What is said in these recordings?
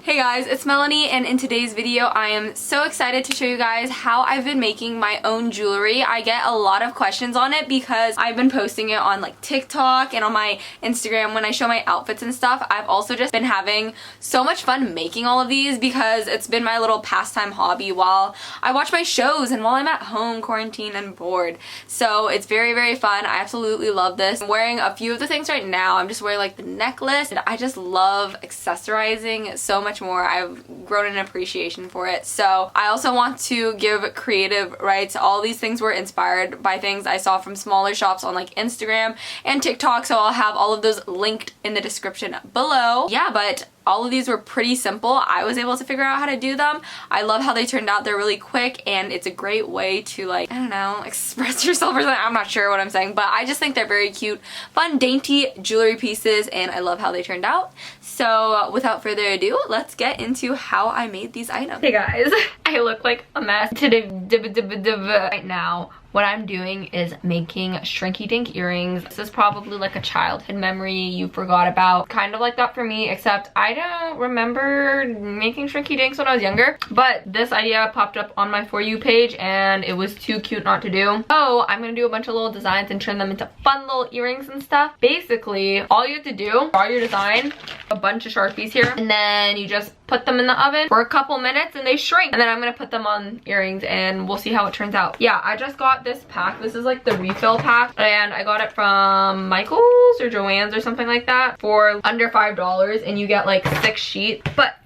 Hey guys, it's Melanie, and in today's video I am so excited to show you guys how I've been making my own jewelry. I get a lot of questions on it because I've been posting it on like TikTok and on my Instagram when I show my outfits and stuff. I've also just been having so much fun making all of these because it's been my little pastime hobby while I watch my shows and while I'm at home quarantined and bored. So it's very, very fun. I absolutely love this. I'm wearing a few of the things right now. I'm just wearing like the necklace, and I just love accessorizing so much more. I've grown an appreciation for it. So I also want to give creative rights. All these things were inspired by things I saw from smaller shops on like Instagram and TikTok, so I'll have all of those linked in the description below. Yeah, but all of these were pretty simple. I was able to figure out how to do them. I love how they turned out. They're really quick, and it's a great way to, like, I don't know, express yourself or something. I'm not sure what I'm saying, but I just think they're very cute, fun, dainty jewelry pieces, and I love how they turned out. So without further ado, let's get into how I made these items. Hey guys, I look like a mess today. Right now, what I'm doing is making Shrinky Dink earrings. This is probably like a childhood memory you forgot about. Kind of like that for me, except I don't remember making Shrinky Dinks when I was younger. But this idea popped up on my For You page and it was too cute not to do. So I'm gonna do a bunch of little designs and turn them into fun little earrings and stuff. Basically, all you have to do, draw your design, a bunch of Sharpies here, and then you just put them in the oven for a couple minutes and they shrink. And then I'm gonna put them on earrings and we'll see how it turns out. Yeah, I just got this pack. This is like the refill pack, and I got it from Michael's or Joann's or something like that for under $5, and you get like 6 sheets. But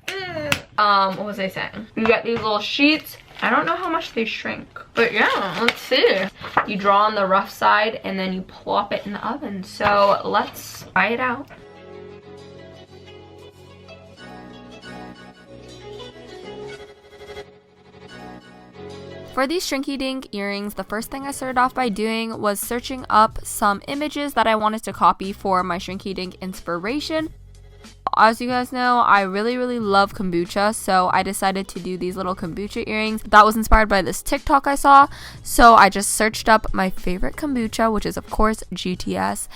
what was I saying? You get these little sheets. I don't know how much they shrink, but yeah, let's see. You draw on the rough side and then you plop it in the oven. So let's try it out. For these Shrinky Dink earrings, the first thing I started off by doing was searching up some images that I wanted to copy for my Shrinky Dink inspiration. As you guys know, I really love kombucha, so I decided to do these little kombucha earrings. That was inspired by this TikTok I saw, so I just searched up my favorite kombucha, which is of course GTS.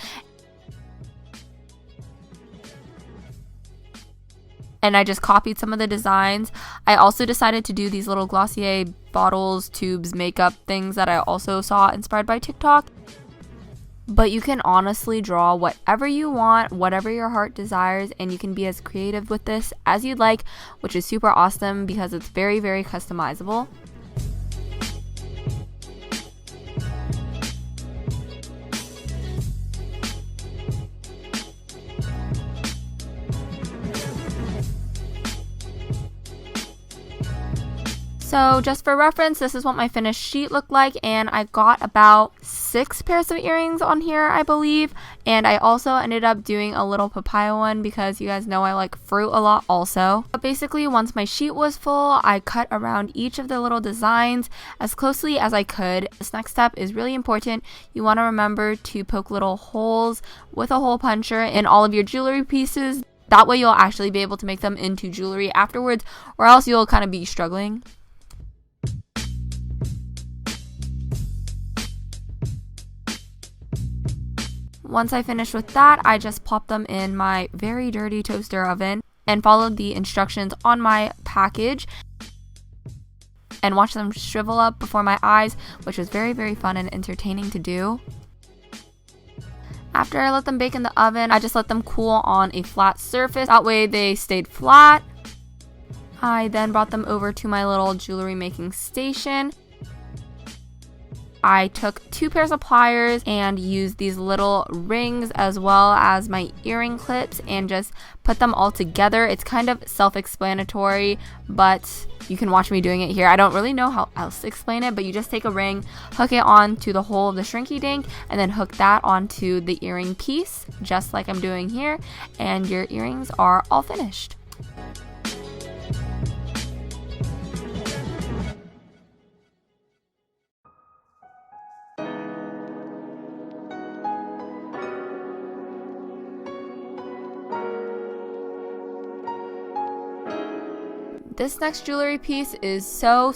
And I just copied some of the designs. I also decided to do these little Glossier bottles, tubes, makeup things that I also saw inspired by TikTok. But you can honestly draw whatever you want, whatever your heart desires, and you can be as creative with this as you'd like, which is super awesome because it's very customizable. So just for reference, this is what my finished sheet looked like, and I got about 6 pairs of earrings on here, I believe. And I also ended up doing a little papaya one because you guys know I like fruit a lot also. But basically, once my sheet was full, I cut around each of the little designs as closely as I could. This next step is really important. You want to remember to poke little holes with a hole puncher in all of your jewelry pieces. That way you'll actually be able to make them into jewelry afterwards, or else you'll kind of be struggling. Once I finished with that, I just popped them in my very dirty toaster oven and followed the instructions on my package and watched them shrivel up before my eyes, which was very fun and entertaining to do. After I let them bake in the oven, I just let them cool on a flat surface. That way they stayed flat. I then brought them over to my little jewelry making station. I took 2 pairs of pliers and used these little rings as well as my earring clips and just put them all together. It's kind of self-explanatory, but you can watch me doing it here. I don't really know how else to explain it, but you just take a ring, hook it onto the hole of the Shrinky Dink, and then hook that onto the earring piece, just like I'm doing here, and your earrings are all finished. This next jewelry piece is so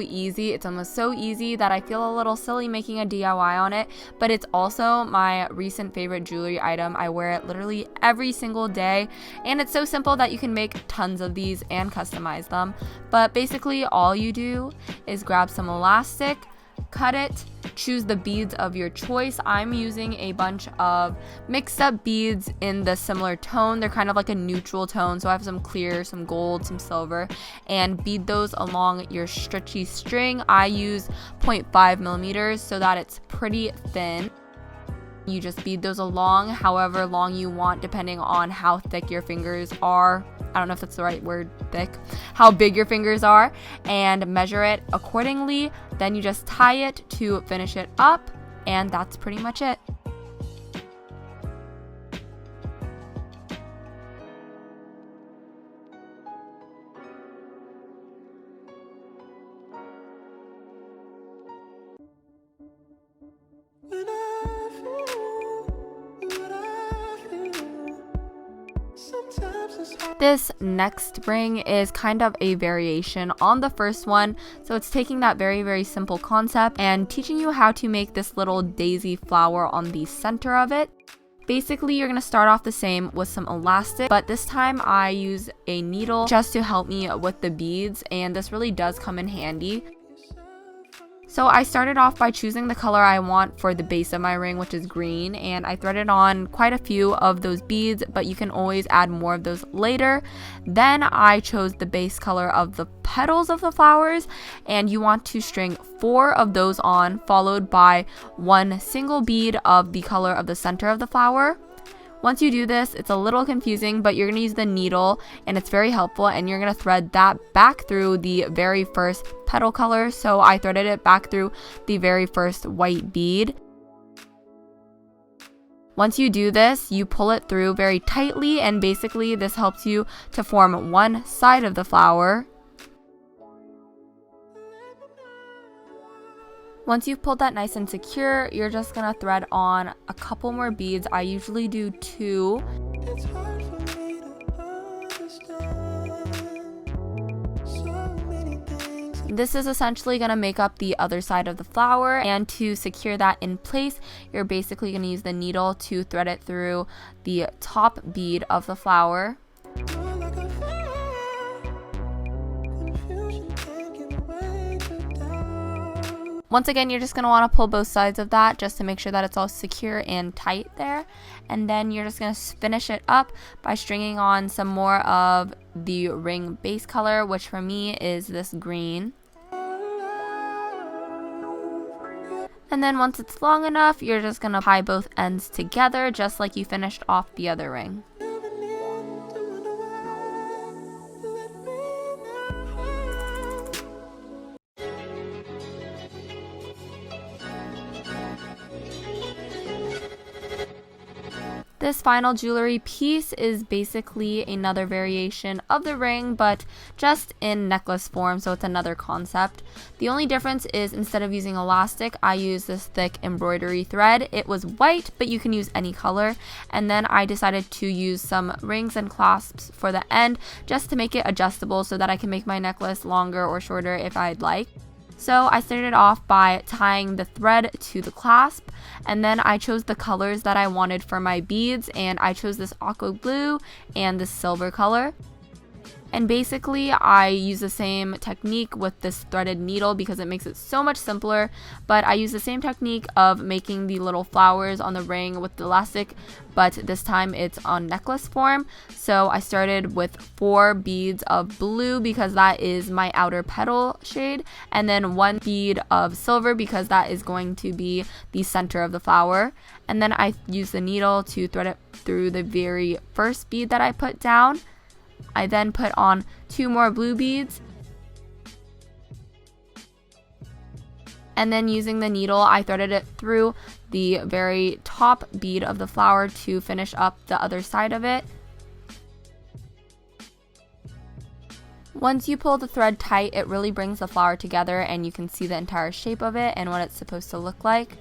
easy. It's almost so easy that I feel a little silly making a DIY on it, but it's also my recent favorite jewelry item. I wear it literally every single day, and it's so simple that you can make tons of these and customize them. But basically all you do is grab some elastic, cut it, choose the beads of your choice. I'm using a bunch of mixed up beads in the similar tone. They're kind of like a neutral tone, so I have some clear, some gold, some silver, and bead those along your stretchy string. I use 0.5 millimeters so that it's pretty thin. You just bead those along however long you want, depending on how thick your fingers are. I don't know if that's the right word, thick, how big your fingers are, and measure it accordingly. Then you just tie it to finish it up, and that's pretty much it. This next ring is kind of a variation on the first one, so it's taking that very simple concept and teaching you how to make this little daisy flower on the center of it. Basically, you're going to start off the same with some elastic, but this time I use a needle just to help me with the beads, and this really does come in handy. So I started off by choosing the color I want for the base of my ring, which is green, and I threaded on quite a few of those beads, but you can always add more of those later. Then I chose the base color of the petals of the flowers, and you want to string 4 of those on, followed by 1 single bead of the color of the center of the flower. Once you do this, it's a little confusing, but you're going to use the needle, and it's very helpful, and you're going to thread that back through the very first petal color. So I threaded it back through the very first white bead. Once you do this, you pull it through very tightly, and basically this helps you to form one side of the flower. Once you've pulled that nice and secure, you're just gonna thread on a couple more beads. I usually do 2. This is essentially going to make up the other side of the flower, and to secure that in place, you're basically going to use the needle to thread it through the top bead of the flower. Once again, you're just going to want to pull both sides of that just to make sure that it's all secure and tight there. And then you're just going to finish it up by stringing on some more of the ring base color, which for me is this green. And then once it's long enough, you're just going to tie both ends together just like you finished off the other ring. This final jewelry piece is basically another variation of the ring, but just in necklace form, so it's another concept. The only difference is instead of using elastic, I use this thick embroidery thread. It was white, but you can use any color. And then I decided to use some rings and clasps for the end just to make it adjustable so that I can make my necklace longer or shorter if I'd like. So I started off by tying the thread to the clasp, and then I chose the colors that I wanted for my beads, and I chose this aqua blue and this silver color. And basically I use the same technique with this threaded needle because it makes it so much simpler, but I use the same technique of making the little flowers on the ring with the elastic, but this time it's on necklace form. So I started with 4 beads of blue because that is my outer petal shade, and then 1 bead of silver because that is going to be the center of the flower. And then I use the needle to thread it through the very first bead that I put down. I then put on 2 more blue beads, and then using the needle I threaded it through the very top bead of the flower to finish up the other side of it. Once you pull the thread tight, it really brings the flower together and you can see the entire shape of it and what it's supposed to look like.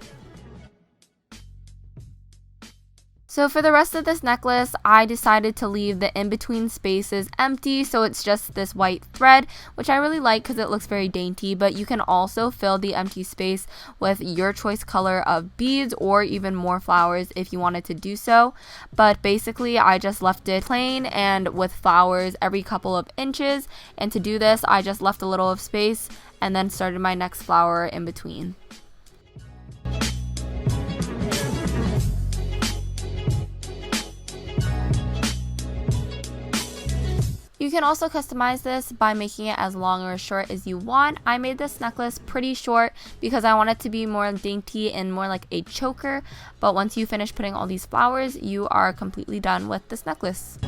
So for the rest of this necklace, I decided to leave the in-between spaces empty, so it's just this white thread, which I really like because it looks very dainty, but you can also fill the empty space with your choice color of beads or even more flowers if you wanted to do so. But basically, I just left it plain and with flowers every couple of inches, and to do this, I just left a little of space and then started my next flower in between. You can also customize this by making it as long or as short as you want. I made this necklace pretty short because I want it to be more dainty and more like a choker, but once you finish putting all these flowers, you are completely done with this necklace.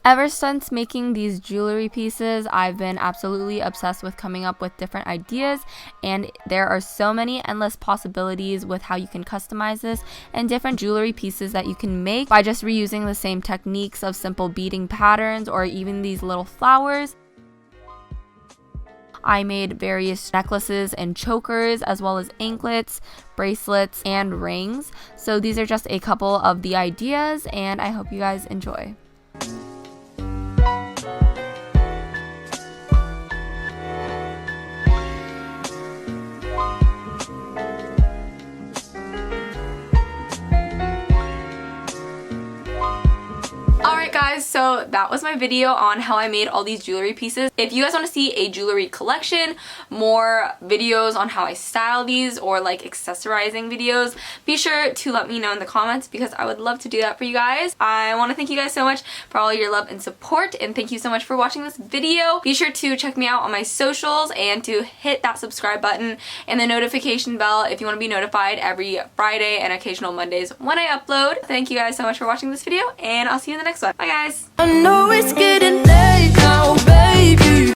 Ever since making these jewelry pieces, I've been absolutely obsessed with coming up with different ideas, and there are so many endless possibilities with how you can customize this and different jewelry pieces that you can make by just reusing the same techniques of simple beading patterns or even these little flowers. I made various necklaces and chokers as well as anklets, bracelets, and rings. So these are just a couple of the ideas, and I hope you guys enjoy. Alright guys, so that was my video on how I made all these jewelry pieces. If you guys want to see a jewelry collection, more videos on how I style these, or like accessorizing videos, be sure to let me know in the comments because I would love to do that for you guys. I want to thank you guys so much for all your love and support, and thank you so much for watching this video. Be sure to check me out on my socials and to hit that subscribe button and the notification bell if you want to be notified every Friday and occasional Mondays when I upload. Thank you guys so much for watching this video, and I'll see you in the next one. Bye guys! I know it's getting late now, baby.